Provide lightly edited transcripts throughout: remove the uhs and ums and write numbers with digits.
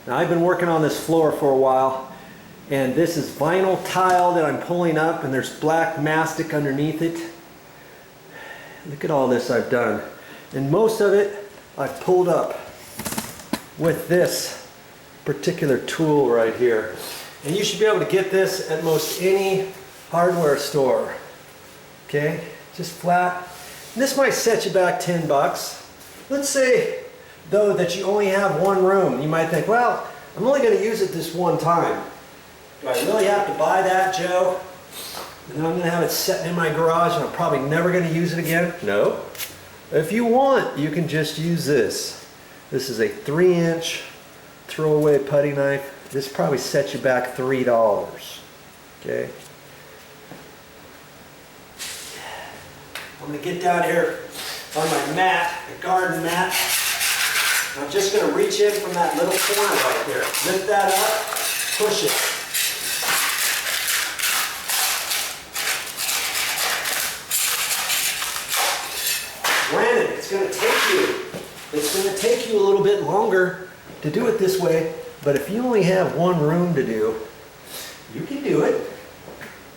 Now I've been working on this floor for a while, and this is vinyl tile that I'm pulling up, and there's black mastic underneath it. Look at all this I've done. And most of it I've pulled up with this particular tool right here. And you should be able to get this at most any hardware store. Okay, just flat. And this might set you back 10 bucks. Let's say though that you only have one room. You might think, well, I'm only going to use it this one time. Do I really have to buy that, Joe? And I'm going to have it sitting in my garage and I'm probably never going to use it again? No. If you want, you can just use this. This is a 3-inch throwaway putty knife. This probably sets you back $3. Okay. I'm going to get down here on my mat, the garden mat. I'm just going to reach in from that little corner right there. Lift that up, push it. Granted, it's going to take you a little bit longer to do it this way, but if you only have one room to do, you can do it.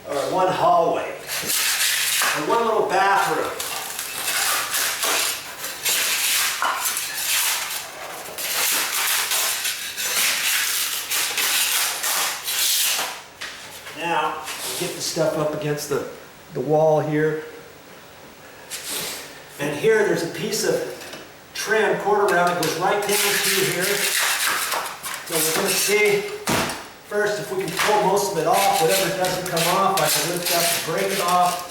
Or one hallway, or one little bathroom. Now, get the stuff up against the wall here. And here there's a piece of trim, quarter round, that goes right down through here. So we're going to see first if we can pull most of it off. Whatever doesn't come off, I can lift up and break it off.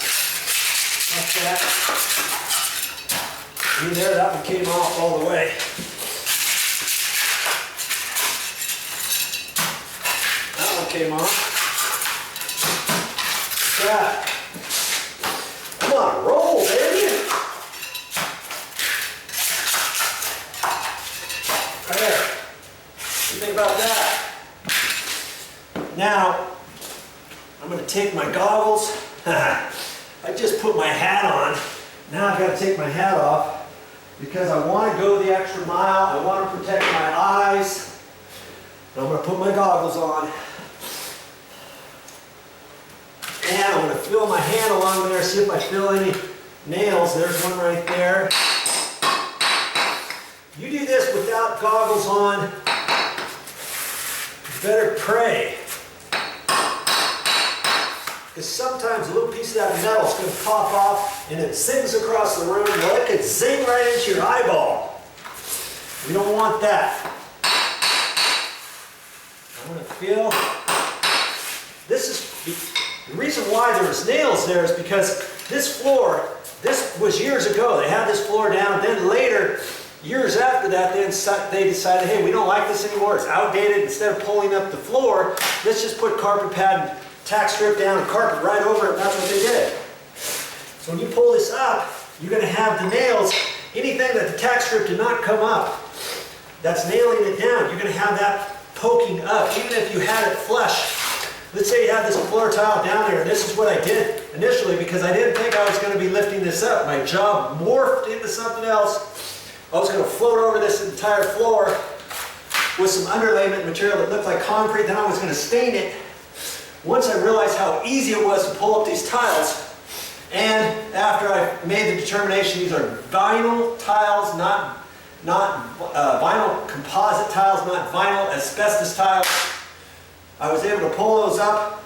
Like that. See there, that one came off all the way. That one came off. That. Come on, roll, baby. There. What do you think about that? Now, I'm going to take my goggles. I just put my hat on. Now I've got to take my hat off because I want to go the extra mile. I want to protect my eyes. And I'm going to put my goggles on. And I'm going to feel my hand along there, see if I feel any nails. There's one right there. You do this without goggles on, you better pray. Because sometimes a little piece of that metal is going to pop off and it zings across the room. Well, it could zing right into your eyeball. We don't want that. I'm going to feel. This is the reason why there was nails there is because this floor, this was years ago. They had this floor down. Then later, years after that, they decided, hey, we don't like this anymore. It's outdated. Instead of pulling up the floor, let's just put carpet pad and tack strip down and carpet right over it. That's what they did. So when you pull this up, you're going to have the nails. Anything that the tack strip did not come up, that's nailing it down. You're going to have that poking up, even if you had it flush. Let's say you had this floor tile down here, and this is what I did initially because I didn't think I was going to be lifting this up. My job morphed into something else. I was going to float over this entire floor with some underlayment material that looked like concrete, then I was going to stain it. Once I realized how easy it was to pull up these tiles, and after I made the determination these are vinyl tiles, not vinyl composite tiles, not vinyl asbestos tiles, I was able to pull those up,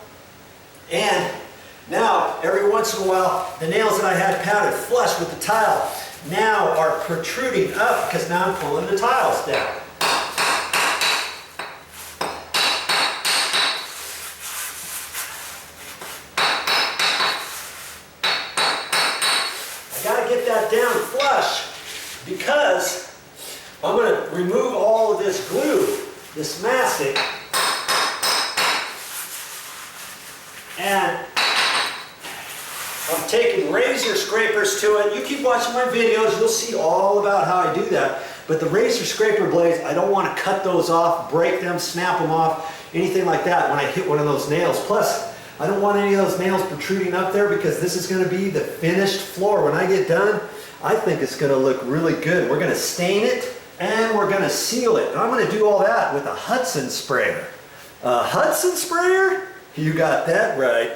and now every once in a while the nails that I had pounded flush with the tile now are protruding up because now I'm pulling the tiles down. I got to get that down flush because I'm going to remove all of this glue, this mastic. And I'm taking razor scrapers to it. You keep watching my videos, you'll see all about how I do that. But the razor scraper blades, I don't want to cut those off, break them, snap them off, anything like that when I hit one of those nails. Plus, I don't want any of those nails protruding up there because this is going to be the finished floor. When I get done, I think it's going to look really good. We're going to stain it and we're gonna seal it. And I'm gonna do all that with a Hudson sprayer. A Hudson sprayer? You got that right.